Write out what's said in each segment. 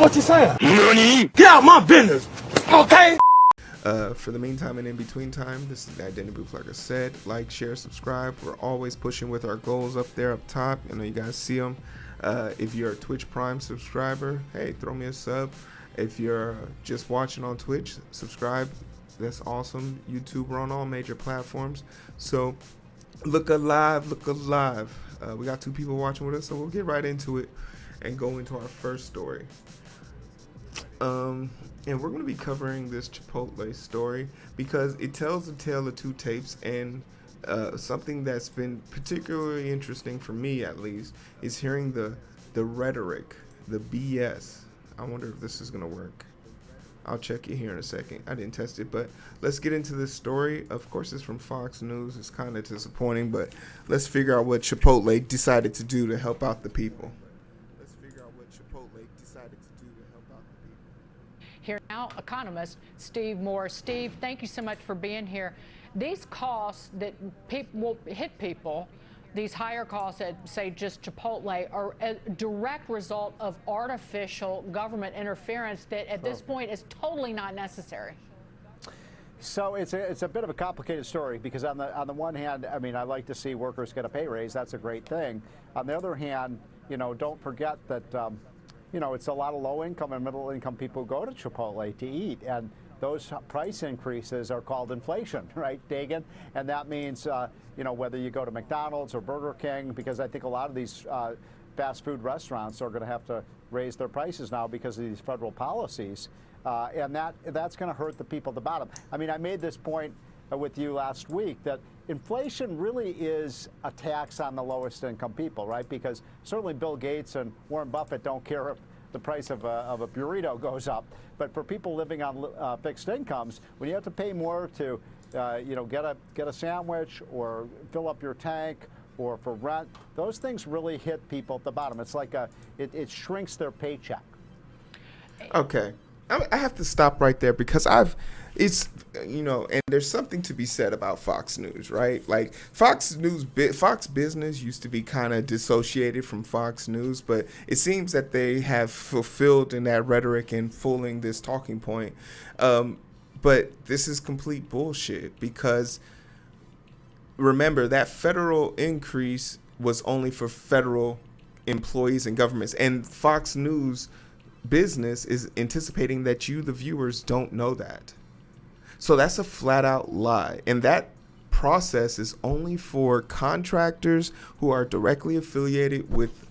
what you're saying. Nani? Get out my business, okay? For the meantime and in between time, this is the Identity Booth. Like I said, like, share, subscribe. We're always pushing with our goals up there up top. I know you guys see them. If you're a Twitch Prime subscriber, hey, throw me a sub. If you're just watching on Twitch, subscribe. That's awesome. YouTube, we're on all major platforms. So look alive, look alive. We got 2 people watching with us, so we'll get right into it and go into our first story. And we're going to be covering this Chipotle story because it tells the tale of 2 tapes, and something that's been particularly interesting for me, at least, is hearing the rhetoric, the BS. I wonder if this is going to work. I'll check it here in a second. I didn't test it, but let's get into this story. Of course, it's from Fox News. It's kind of disappointing, but let's figure out what Chipotle decided to do to help out the people. Here now, economist Steve Moore. Steve, thank you so much for being here. These costs that will hit people, these higher costs at, say, just Chipotle, are a direct result of artificial government interference that at this point is totally not necessary. So it's a bit of a complicated story because on the one hand, I mean, I like to see workers get a pay raise. That's a great thing. On the other hand, you know, don't forget that you know, it's a lot of low-income and middle-income people who go to Chipotle to eat, and those price increases are called inflation, right, Dagan? And that means, you know, whether you go to McDonald's or Burger King, because I think a lot of these fast food restaurants are going to have to raise their prices now because of these federal policies, and that's going to hurt the people at the bottom. I mean, I made this point with you last week that inflation really is a tax on the lowest income people, right? Because certainly Bill Gates and Warren Buffett don't care if the price of a burrito goes up. But for people living on fixed incomes, when you have to pay more to, you know, get a sandwich or fill up your tank or for rent, those things really hit people at the bottom. It's like it shrinks their paycheck. Okay. I have to stop right there because it's, you know, and there's something to be said about Fox News, right? Like Fox Business used to be kind of dissociated from Fox News, but it seems that they have fulfilled in that rhetoric and fooling this talking point. But this is complete bullshit because remember that federal increase was only for federal employees and governments, and Fox News Business is anticipating that you, the viewers, don't know that. So that's a flat out lie. And that process is only for contractors who are directly affiliated with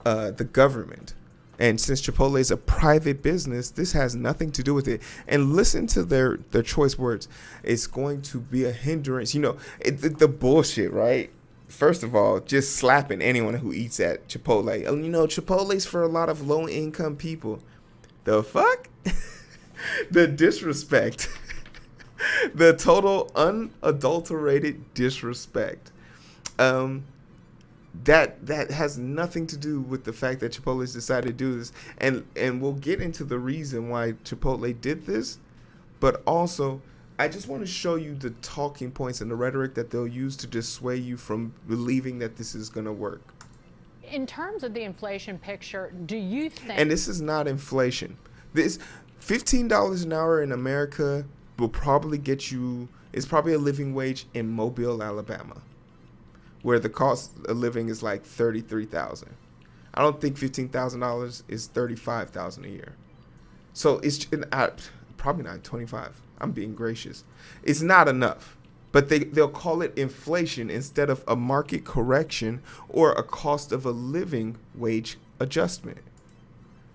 the government. And since Chipotle is a private business, this has nothing to do with it. And listen to their choice words. It's going to be a hindrance. You know, the bullshit, right? First of all, just slapping anyone who eats at Chipotle. You know, Chipotle's for a lot of low-income people. The fuck? The disrespect. The total unadulterated disrespect. That has nothing to do with the fact that Chipotle's decided to do this. And we'll get into the reason why Chipotle did this. But also, I just want to show you the talking points and the rhetoric that they'll use to dissuade you from believing that this is going to work. In terms of the inflation picture, do you think... And this is not inflation. This $15 an hour in America will probably get you... It's probably a living wage in Mobile, Alabama, where the cost of living is like $33,000. I don't think $15,000 is $35,000 a year. So it's probably not 25. I'm being gracious. It's not enough. But they'll call it inflation instead of a market correction or a cost of a living wage adjustment.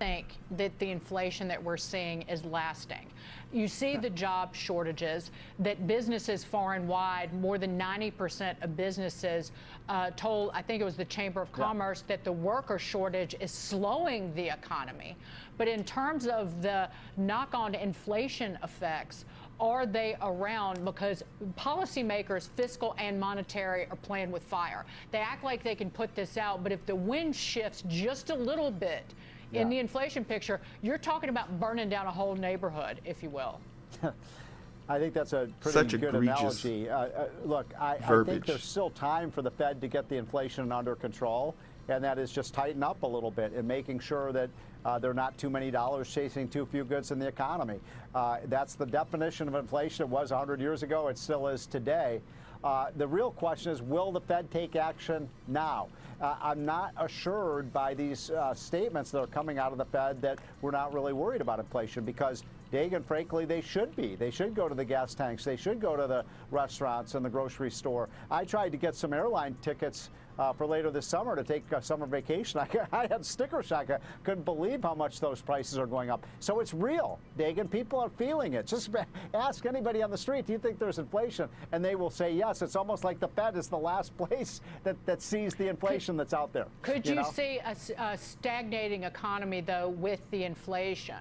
Think that the inflation that we're seeing is lasting. You see the job shortages that businesses far and wide, more than 90% of businesses told, I think it was the Chamber of Commerce, that the worker shortage is slowing the economy. But in terms of the knock-on inflation effects, are they around? Because policymakers, fiscal and monetary, are playing with fire. They act like they can put this out, but if the wind shifts just a little bit in the inflation picture, you're talking about burning down a whole neighborhood, if you will. I think that's a pretty good analogy. Look, I think there's still time for the Fed to get the inflation under control. and that is just tighten up a little bit and making sure that there are not too many dollars chasing too few goods in the economy. That's the definition of inflation. It was 100 years ago. It still is today. The real question is, will the Fed take action now? I'm not assured by these statements that are coming out of the Fed that we're not really worried about inflation, because, Dagan, frankly, they should be. They should go to the gas tanks. They should go to the restaurants and the grocery store. I tried to get some airline tickets for later this summer to take a summer vacation. I had sticker shock. I couldn't believe how much those prices are going up. So it's real, Dagan. People are feeling it. Just ask anybody on the street, do you think there's inflation? And they will say yes. It's almost like the Fed is the last place that sees the inflation that's out there. Could you see a stagnating economy, though, with the inflation?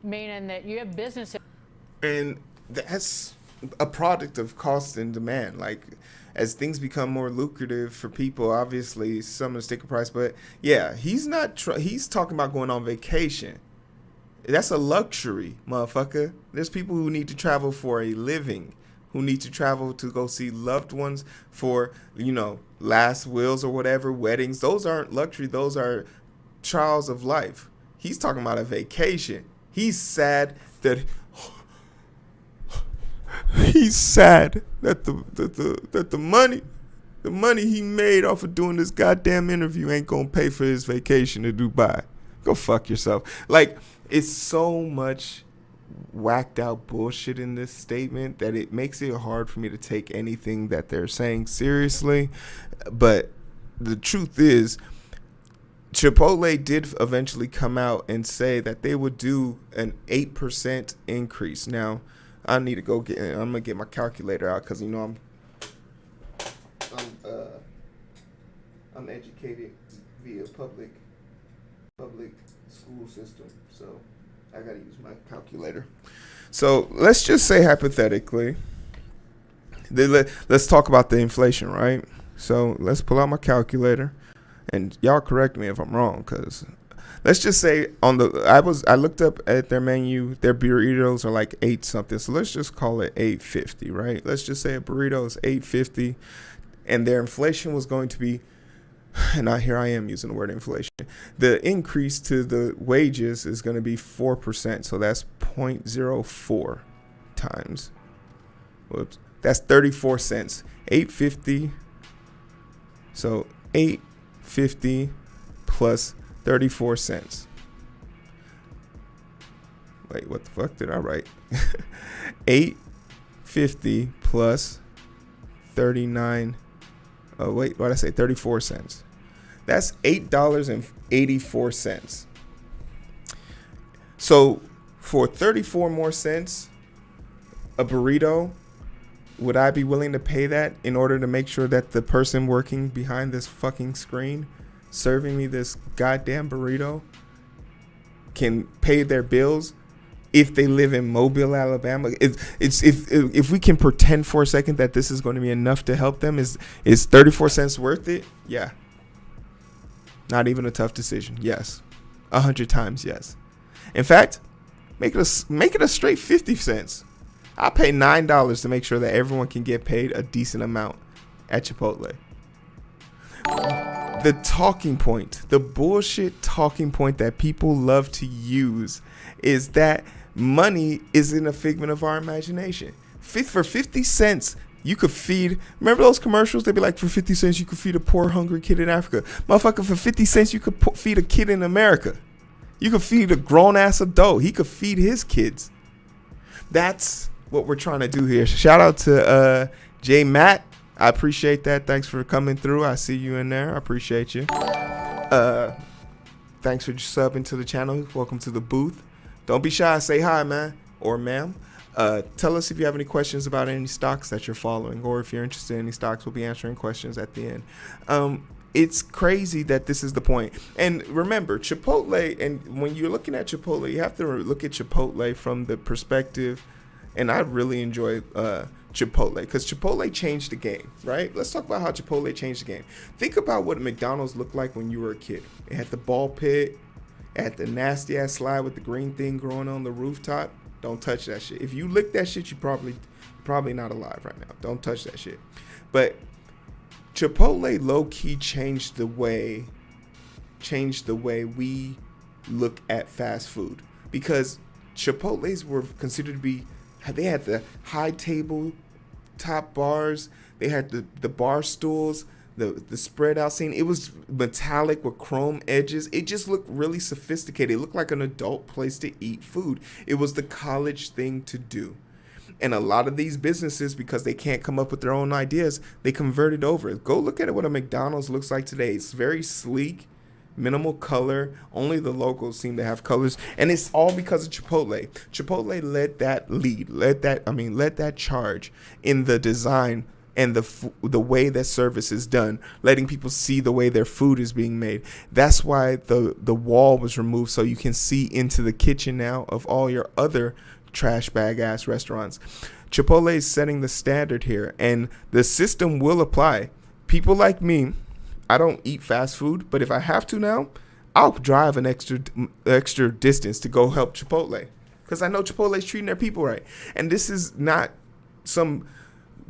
Meaning that you have businesses. And that's a product of cost and demand. Like, as things become more lucrative for people, obviously some of the sticker price. But yeah, he's talking about going on vacation. That's a luxury, motherfucker. There's people who need to travel for a living, who need to travel to go see loved ones for, last wills or whatever, weddings. Those aren't luxury. Those are trials of life. He's talking about a vacation. He's sad that the money he made off of doing this goddamn interview ain't gonna pay for his vacation to Dubai. Go fuck yourself. Like, it's so much whacked out bullshit in this statement that it makes it hard for me to take anything that they're saying seriously. But the truth is, Chipotle did eventually come out and say that they would do an 8% increase. Now, I need to I'm gonna get my calculator out, because I'm educated via public school system, so I gotta use my calculator. So let's just say hypothetically, let's talk about the inflation, right? So let's pull out my calculator. And y'all correct me if I'm wrong, because let's just say I looked up at their menu, their burritos are like 8 something. So let's just call it $8.50, right? Let's just say a burrito is $8.50, and their inflation was going to be, and here I am using the word inflation. The increase to the wages is going to be 4%. So that's 0.04 times. Whoops. That's 34 cents. $8.50. So $8.50 plus 34 cents. Wait, what the fuck did I write? $8.50 plus 39. Oh, wait, what did I say? 34 cents. That's $8.84. So for 34 more cents, a burrito, would I be willing to pay that in order to make sure that the person working behind this fucking screen serving me this goddamn burrito can pay their bills if they live in Mobile, Alabama? If we can pretend for a second that this is going to be enough to help them, is 34 cents worth it? Yeah. Not even a tough decision. Yes. 100 times yes. In fact, make it a straight 50 cents. I'll pay $9 to make sure that everyone can get paid a decent amount at Chipotle. The talking point, the bullshit talking point that people love to use is that money isn't a figment of our imagination. For 50 cents, you could feed, remember those commercials? They'd be like, for 50 cents, you could feed a poor, hungry kid in Africa. Motherfucker, for 50 cents, you could feed a kid in America. You could feed a grown-ass adult. He could feed his kids. That's what we're trying to do here. Shout out to J Matt. I appreciate that. Thanks for coming through. I see you in there. I appreciate you. Thanks for subbing to the channel. Welcome to the booth. Don't be shy. Say hi, man or ma'am. Tell us if you have any questions about any stocks that you're following, or if you're interested in any stocks. We'll be answering questions at the end. It's crazy that this is the point. And remember, Chipotle, and when you're looking at Chipotle, you have to look at Chipotle from the perspective, and I really enjoy Chipotle, because Chipotle changed the game, right? Let's talk about how Chipotle changed the game. Think about what McDonald's looked like when you were a kid. It had the ball pit, it had the nasty ass slide with the green thing growing on the rooftop. Don't touch that shit. If you lick that shit, you probably not alive right now. Don't touch that shit. But Chipotle low-key changed the way changed the way we look at fast food, because Chipotle's were considered to be, they had the high table top bars, they had the bar stools, the spread out scene. It was metallic with chrome edges. It just looked really sophisticated. It looked like an adult place to eat food. It was the college thing to do. And a lot of these businesses, because they can't come up with their own ideas, they converted over. Go look at what a McDonald's looks like today. It's very sleek, minimal color. Only the logos seem to have colors, and it's all because of Chipotle. Chipotle led that charge in the design and the way that service is done, letting people see the way their food is being made. That's why the wall was removed, so you can see into the kitchen now of all your other trash bag ass restaurants. Chipotle is setting the standard here, and the system will apply. People like me, I don't eat fast food, but if I have to now, I'll drive an extra distance to go help Chipotle, because I know Chipotle is treating their people right. And this is not some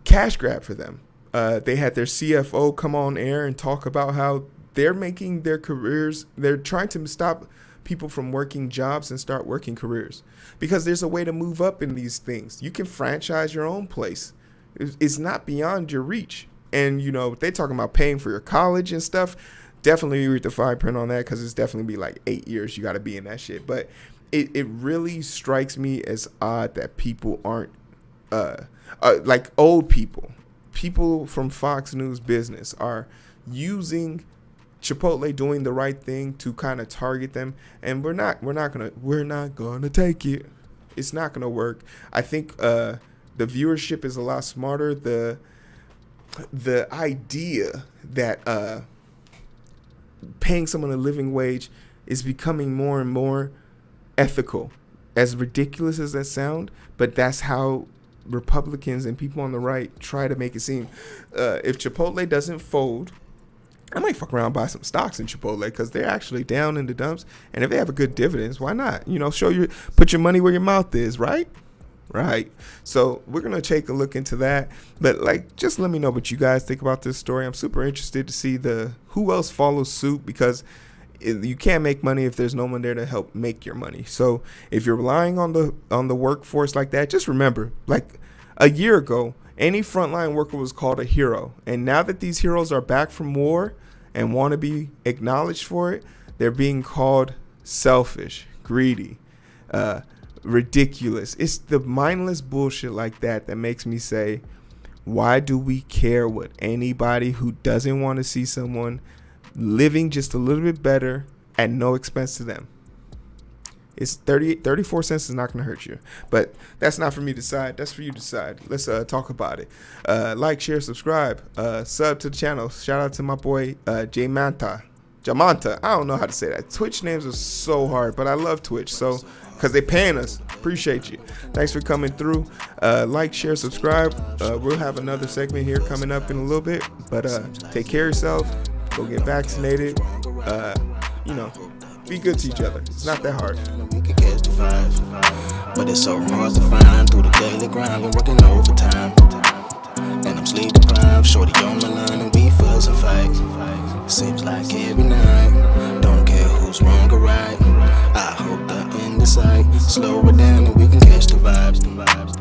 cash grab for them. They had their CFO come on air and talk about how they're making their careers, they're trying to stop people from working jobs and start working careers, because there's a way to move up in these things. You can franchise your own place. It's not beyond your reach. And, you know, they're talking about paying for your college and stuff. Definitely read the fine print on that, because it's definitely be like 8 years you got to be in that shit. But it really strikes me as odd that people aren't like old people from Fox News Business are using Chipotle doing the right thing to kind of target them, and we're not gonna take it. It's not gonna work. I think the viewership is a lot smarter. The idea that paying someone a living wage is becoming more and more ethical, as ridiculous as that sound, but that's how Republicans and people on the right try to make it seem. If Chipotle doesn't fold, I might fuck around and buy some stocks in Chipotle, because they're actually down in the dumps. And if they have a good dividends, why not? You know, put your money where your mouth is, right? Right. So we're going to take a look into that. But like, just let me know what you guys think about this story. I'm super interested to see who else follows suit, because you can't make money if there's no one there to help make your money. So if you're relying on the workforce like that, just remember, like a year ago, any frontline worker was called a hero. And now that these heroes are back from war and want to be acknowledged for it, they're being called selfish, greedy, ridiculous. It's the mindless bullshit like that makes me say, why do we care what anybody who doesn't want to see someone living just a little bit better at no expense to them? It's 34 cents is not going to hurt you. But that's not for me to decide. That's for you to decide. Let's talk about it. Like, share, subscribe. Sub to the channel. Shout out to my boy Jamanta. I don't know how to say that. Twitch names are so hard, but I love Twitch. So, because they're paying us. Appreciate you. Thanks for coming through. Like, share, subscribe. We'll have another segment here coming up in a little bit. But take care of yourself. Go get vaccinated. You know, be good to each other. It's not that hard. We could catch the vibes, but it's so hard to find through the daily grind. Been working overtime, and I'm sleep deprived. Shorty on my line, and we fuss and fight. Seems like every night. Don't care who's wrong or right. I hope the end is sight. Slow it down, and we can catch the vibes.